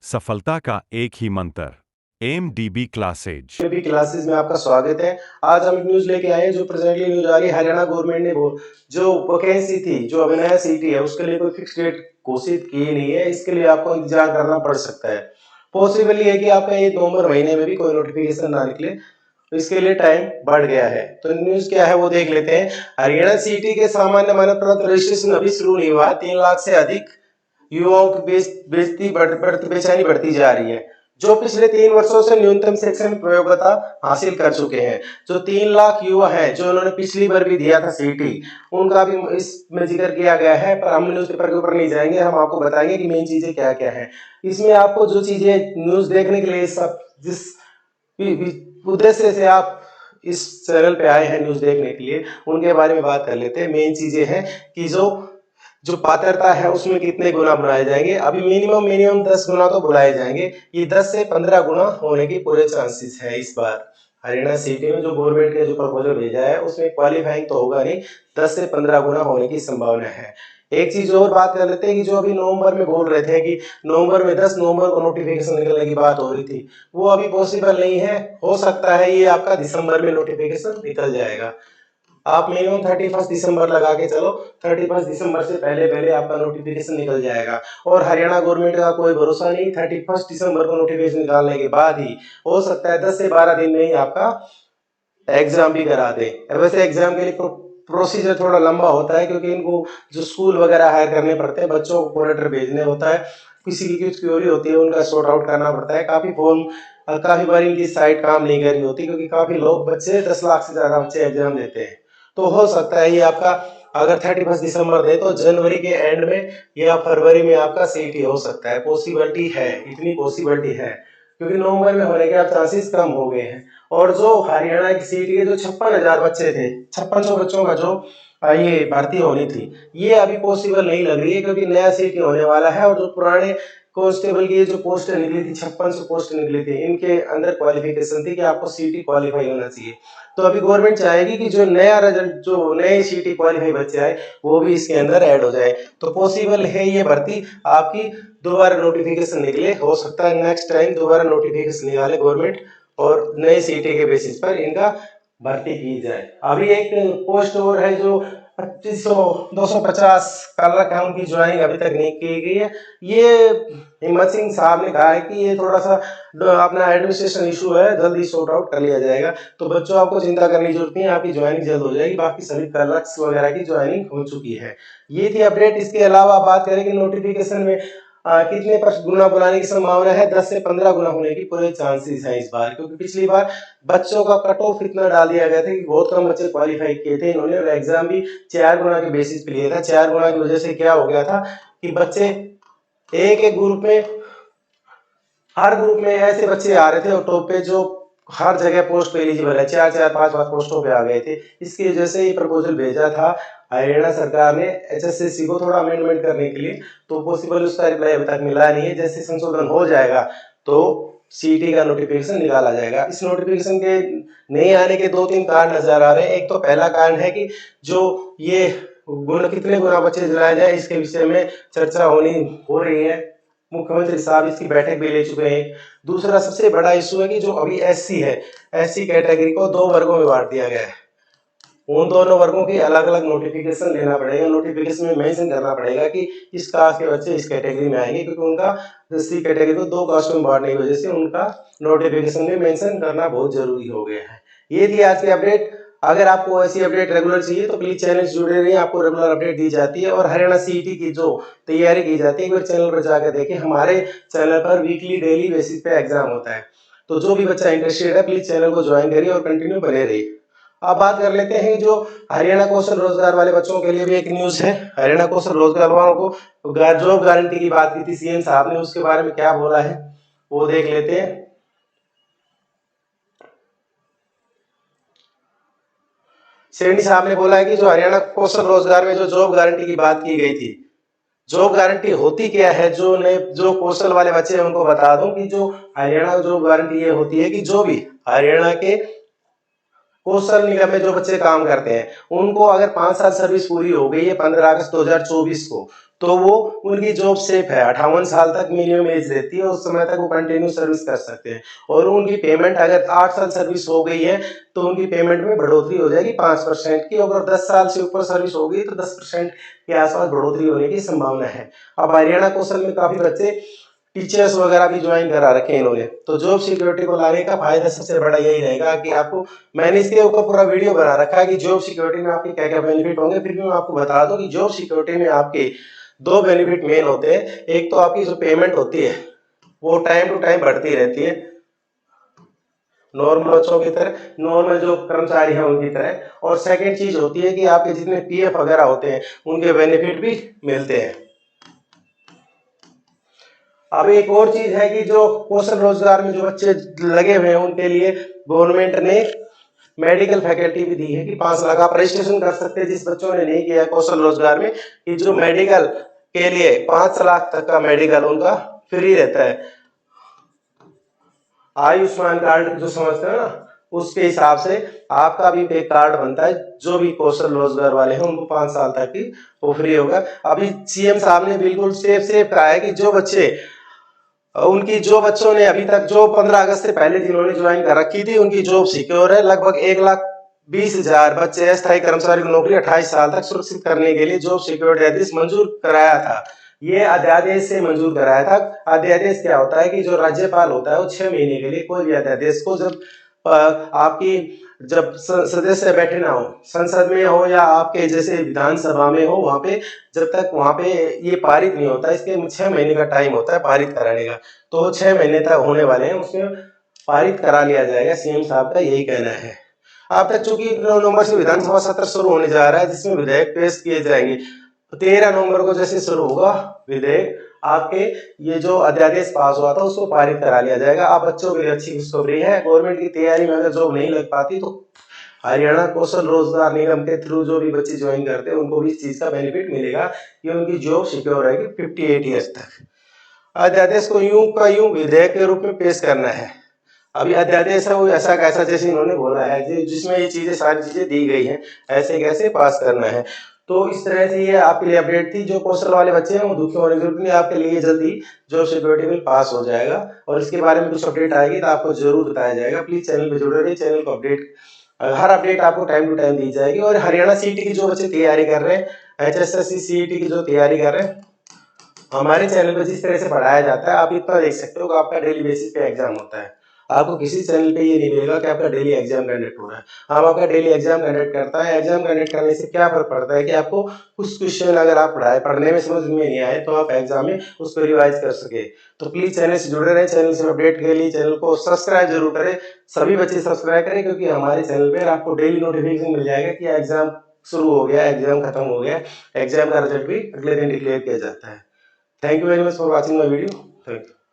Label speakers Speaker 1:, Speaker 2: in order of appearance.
Speaker 1: सफलता का एक ही मंत्र, एमडीबी क्लासेज।
Speaker 2: भी क्लासेस में आपका स्वागत है। आज हम एक न्यूज लेके आए हैं जो प्रेजेंटली न्यूज आ रही है। हरियाणा गवर्नमेंट ने जो वैकेंसी थी, जो अभी नया सीटी है, उसके लिए कोई फिक्स डेट घोषित की नहीं है। इसके लिए आपको इंतजार करना पड़ सकता है। पॉसिबल ये है कि आपका ये नवंबर महीने में भी कोई नोटिफिकेशन ना निकले, तो इसके लिए टाइम बढ़ गया है। तो न्यूज क्या है वो देख लेते हैं। हरियाणा सीटी के सामान्य मानव प्राप्त रजिस्ट्रेशन अभी शुरू नहीं हुआ। 3 लाख से अधिक युवाओं की बेचैनी बढ़ती जा रही है, जो पिछले 3 वर्षों से न्यूनतम शैक्षणिक योग्यता हासिल कर चुके हैं। जो 3 लाख युवा हैं, जो उन्होंने पिछली बार भी दिया था सीटी, उनका भी इसमें जिक्र किया गया है। पर हम न्यूज़पेपर के ऊपर नहीं जाएंगे, हम आपको बताएंगे कि मेन चीजें क्या क्या है। इसमें आपको जो चीजें न्यूज देखने के लिए सब जिस उद्देश्य से आप इस चैनल पे आए हैं न्यूज देखने के लिए, उनके बारे में बात कर लेते हैं। मेन चीजें हैं कि जो पात्रता है उसमें कितने गुना बुलाए जाएंगे। अभी मिनिमम 10 गुना तो बुलाए जाएंगे। ये 10 से 15 गुना होने की पूरे चांसेस है इस बार। हरियाणा सिटी में जो गवर्नमेंट ने जो प्रपोजल भेजा है उसमें क्वालिफाइंग तो होगा नहीं, 10 से 15 गुना होने की संभावना है। एक चीज और बात कर लेते हैं कि जो अभी नवंबर में बोल रहे थे कि नवंबर में 10 नवंबर को नोटिफिकेशन निकलने की बात हो रही थी, वो अभी पॉसिबल नहीं है। हो सकता है ये आपका दिसंबर में नोटिफिकेशन निकल जाएगा। आप मिनिमम 31 दिसंबर लगा के चलो, 31 दिसंबर से पहले पहले आपका नोटिफिकेशन निकल जाएगा। और हरियाणा गवर्नमेंट का कोई भरोसा नहीं, 31 दिसंबर को नोटिफिकेशन निकालने के बाद ही हो सकता है 10 से 12 दिन में ही आपका एग्जाम भी करा दे। वैसे एग्जाम के लिए प्रोसीजर थोड़ा लंबा होता है, क्योंकि इनको जो स्कूल वगैरह हायर करने पड़ते हैं, बच्चों को कोलेटर भेजने होता है, किसी की कुछ क्वेरी होती है उनका सॉर्ट आउट करना पड़ता है। काफी बार इनकी साइट काम नहीं कर रही होती, क्योंकि काफी लोग बच्चे 10 लाख से ज्यादा बच्चे एग्जाम देते हैं। तो हो सकता है ये आपका अगर 31 दिसंबर दे तो जनवरी के एंड में या फरवरी में आपका सीटी हो सकता है। पॉसिबिलिटी है, इतनी पॉसिबिलिटी है, क्योंकि नवंबर में होने के अब चांसेस कम हो गए हैं। और जो हरियाणा की सीट के जो 56,000 बच्चे थे, 5600 बच्चों का जो ये भर्ती होनी थी, ये अभी पॉसिबल नहीं लग रही है, क्योंकि नया सीट होने वाला है। और जो पुराने कांस्टेबल की जो पोस्ट निकली थी, 5600 पोस्ट निकली थी, इनके अंदर क्वालिफिकेशन थी कि आपको सीटी क्वालिफाई होना चाहिए। तो अभी गवर्नमेंट चाहेगी कि जो नया रिजल्ट, जो नए सीटी क्वालिफाई बच्चे आए, वो भी इसके अंदर ऐड हो जाए। तो पॉसिबल है ये भर्ती आपकी दोबारा नोटिफिकेशन निकले। हो सकता है नेक्स्ट टाइम दोबारा नोटिफिकेशन निकाले गवर्नमेंट और नए सीटी के बेसिस पर इनका भर्ती की जाए। अभी एक पोस्ट और है जो 2500 250 कलर है, उनकी ज्वाइनिंग अभी तक नहीं की गई है। ये हिम्मत सिंह साहब ने कहा है कि ये थोड़ा सा अपना एडमिनिस्ट्रेशन इशू है, जल्दी सॉर्ट आउट कर लिया जाएगा। तो बच्चों आपको चिंता करने की जरूरत नहीं है, आपकी ज्वाइनिंग जल्द हो जाएगी। बाकी सभी क्लर्क्स वगैरह की ज्वाइनिंग हो चुकी है। ये थी अपडेट। इसके अलावा बात करें कि नोटिफिकेशन में कितने गुना बुलाने की संभावना है, 10 से 15 गुना होने की पूरे चांसेस है इस बार। क्योंकि पिछली बार बच्चों का कट ऑफ इतना डाल दिया गया था कि बहुत कम बच्चे क्वालिफाई किए थे इन्होंने, और एग्जाम भी 4 गुना के बेसिस पे लिया था। 4 गुना की वजह से क्या हो गया था कि बच्चे एक एक ग्रुप में, हर ग्रुप में ऐसे बच्चे आ रहे थे और टॉप पे जो हर जगह पोस्ट एलिजिबल है, 4-4 5-5 पोस्टों पे आ गए थे। इसकी वजह से ये प्रपोजल भेजा था हरियाणा सरकार ने एचएसएससी को थोड़ा अमेंडमेंट करने के लिए। तो पॉसिबल उसका रिप्लाई अभी तक मिला नहीं है। जैसे संशोधन हो जाएगा तो सीटी का नोटिफिकेशन निकाला जाएगा। इस नोटिफिकेशन के नहीं आने के 2-3 कारण नजर आ रहे हैं। एक तो पहला कारण है कि जो ये कितने गुना बच्चे दिलाए जाए, इसके विषय में चर्चा हो रही है। मुख्यमंत्री साहब इसकी बैठक भी ले चुके हैं। दूसरा सबसे बड़ा इशू है कि जो अभी एससी है, एससी कैटेगरी को 2 वर्गों में बांट दिया गया है। उन दोनों वर्गों की अलग अलग नोटिफिकेशन लेना पड़ेगा। नोटिफिकेशन में मेंशन करना पड़ेगा कि इस कास्ट के बच्चे इस कैटेगरी में आएंगे, क्योंकि उनका सी कैटेगरी को 2 कास्ट में बांटने की वजह से उनका नोटिफिकेशन में मेंशन करना बहुत जरूरी हो गया है। ये थी आज की अपडेट। अगर आपको ऐसी अपडेट रेगुलर चाहिए तो प्लीज चैनल से जुड़े रहिए, आपको रेगुलर अपडेट दी जाती है। और हरियाणा सीईटी की जो तैयारी की जाती है, एक बार चैनल पर जाकर देखें। हमारे चैनल पर वीकली डेली बेसिस पे एग्जाम होता है। तो जो भी बच्चा इंटरेस्टेड है प्लीज चैनल को ज्वाइन करिए और कंटिन्यू बने रहिए। अब बात कर लेते हैं जो हरियाणा कौशल रोजगार वाले बच्चों के लिए भी एक न्यूज है। हरियाणा कौशल रोजगार वालों को जॉब गारंटी की बात की थी सीएम साहब ने, उसके बारे में क्या बोला है वो देख लेते हैं। सैनी साहब ने बोला है कि जो हरियाणा कौशल रोजगार में जो जॉब गारंटी की बात की गई थी, जॉब गारंटी होती क्या है, जो कौशल वाले बच्चे हैं उनको बता दूं कि जो हरियाणा जॉब गारंटी ये होती है कि जो भी हरियाणा के कौशल निगम में जो बच्चे काम करते हैं, उनको अगर 5 साल सर्विस पूरी हो गई है 15 अगस्त 2024 को, तो वो उनकी जॉब सेफ है, 58 साल तक मिनिमम एज रहती है, उस समय तक वो कंटिन्यू सर्विस कर सकते हैं। और उनकी पेमेंट अगर 8 साल सर्विस हो गई है तो उनकी पेमेंट में बढ़ोतरी हो जाएगी 5% की, अगर 10 साल से ऊपर सर्विस हो गई तो 10% के आसपास बढ़ोतरी होने की संभावना है। अब हरियाणा कौशल में काफी बच्चे टीचर्स वगैरह भी ज्वाइन करा रखे हैं इन्होंने, तो जॉब सिक्योरिटी को लाने का फायदा सबसे बड़ा यही रहेगा कि आपको, मैंने इसके ऊपर पूरा वीडियो बना रखा है कि जॉब सिक्योरिटी में आपके क्या क्या बेनिफिट होंगे, फिर भी मैं आपको बता दूं कि जॉब सिक्योरिटी में आपके 2 बेनिफिट मेन होते हैं। एक तो आपकी जो पेमेंट होती है वो टाइम टू टाइम बढ़ती रहती है, नॉर्मल बच्चों की तरह, नॉर्मल जो कर्मचारी हैं उनकी तरह। और सेकेंड चीज होती है कि आपके जितने पीएफ वगैरह होते हैं उनके बेनिफिट भी मिलते हैं। अब एक और चीज है कि जो कौशल रोजगार में जो बच्चे लगे हुए हैं उनके लिए गवर्नमेंट ने मेडिकल फैकल्टी भी दी है कि 5 लाख आप रजिस्ट्रेशन कर सकते हैं जिस बच्चों ने नहीं किया कौशल रोजगार में, कि जो मेडिकल के लिए 5 लाख तक का मेडिकल उनका फ्री रहता है। आयुष्मान कार्ड जो समझते हैं ना, उसके हिसाब से आपका भी एक कार्ड बनता है, जो भी कौशल रोजगार वाले हैं उनको 5 साल तक की वो फ्री होगा। अभी सीएम साहब ने बिल्कुल सेफ कहा है कि जो बच्चे उनकी, जो बच्चों ने अभी तक जो 15 अगस्त से पहले जिन्होंने ज्वाइन कर रखी थी उनकी जॉब सिक्योर है। लगभग 1,20,000 बच्चे अस्थायी कर्मचारी की नौकरी 28 साल तक सुरक्षित करने के लिए जॉब सिक्योरिटी अध्यादेश मंजूर कराया था। ये अध्यादेश से मंजूर कराया था। अध्यादेश क्या होता है कि जो राज्यपाल होता है वो 6 महीने के लिए कोई भी अध्यादेश को, जब आपकी जब सदस्य बैठे ना हो, संसद में हो या आपके जैसे विधानसभा में हो, वहां पे जब तक वहां पे ये पारित नहीं होता, इसके 6 महीने का टाइम होता है पारित कराने का, तो 6 महीने तक होने वाले हैं, उसमें पारित करा लिया जाएगा। सीएम साहब का यही कहना है। अब तक चूंकि 9 नवंबर से विधानसभा सत्र शुरू होने जा रहा है जिसमें विधेयक पेश किए जाएंगे, तो 13 नवंबर को जैसे शुरू होगा विधेयक, आपके ये जो अध्यादेश पास हुआ था उसको पारित करा लिया जाएगा। आप बच्चों के लिए अच्छी खुशखबरी है, गवर्नमेंट की तैयारी में अगर जॉब नहीं लग पाती तो हरियाणा कौशल रोजगार निगम के थ्रू जो भी बच्चे ज्वाइन करते हैं उनको भी इस चीज का बेनिफिट मिलेगा कि उनकी जॉब सिक्योर रहेगी 58 ईयर्स तक। अध्यादेश को यूं का यूं विधेयक के रूप में पेश करना है। अभी अध्यादेश है वो ऐसा कैसा, जैसे इन्होंने बोला है जिसमें ये चीजें सारी चीजें दी गई हैं, ऐसे कैसे पास करना है। तो इस तरह से ये आपके लिए अपडेट थी। जो कौशल वाले बच्चे हैं वो दुखी होने की जरूरत नहीं, आपके लिए जल्दी जॉब सिक्योरिटी बिल पास हो जाएगा और इसके बारे में कुछ अपडेट आएगी तो आपको जरूर बताया जाएगा। प्लीज चैनल पे जुड़े रहिए, चैनल को अपडेट, हर अपडेट आपको टाइम टू टाइम दी जाएगी। और हरियाणा सीईटी की जो बच्चे तैयारी कर रहे हैं, एचएसएससी सीईटी की जो तैयारी कर रहे हैं, हमारे चैनल पे जिस तरह से पढ़ाया जाता है आप इतना देख सकते हो कि आपका डेली बेसिस पे एग्जाम होता है। आपको किसी चैनल पे ये नहीं मिलेगा कि आपका डेली एग्जाम कंडक्ट हो रहा है। हम आपका डेली एग्जाम कंडक्ट करता है। एग्जाम कंडक्ट करने से क्या फर्क पड़ता है कि आपको कुछ क्वेश्चन अगर आप पढ़ने में समझ में नहीं आए तो आप एग्जाम में उसको रिवाइज कर सके। तो प्लीज चैनल से जुड़े रहे, चैनल से अपडेट के लिए चैनल को सब्सक्राइब जरूर करें। सभी बच्चे सब्सक्राइब करें क्योंकि हमारे चैनल पर आपको डेली नोटिफिकेशन मिल जाएगा कि एग्जाम शुरू हो गया, एग्जाम खत्म हो गया, एग्जाम का रिजल्ट भी अगले दिन डिक्लेयर किया जाता है। Thank you very much for watching my video. Thank you.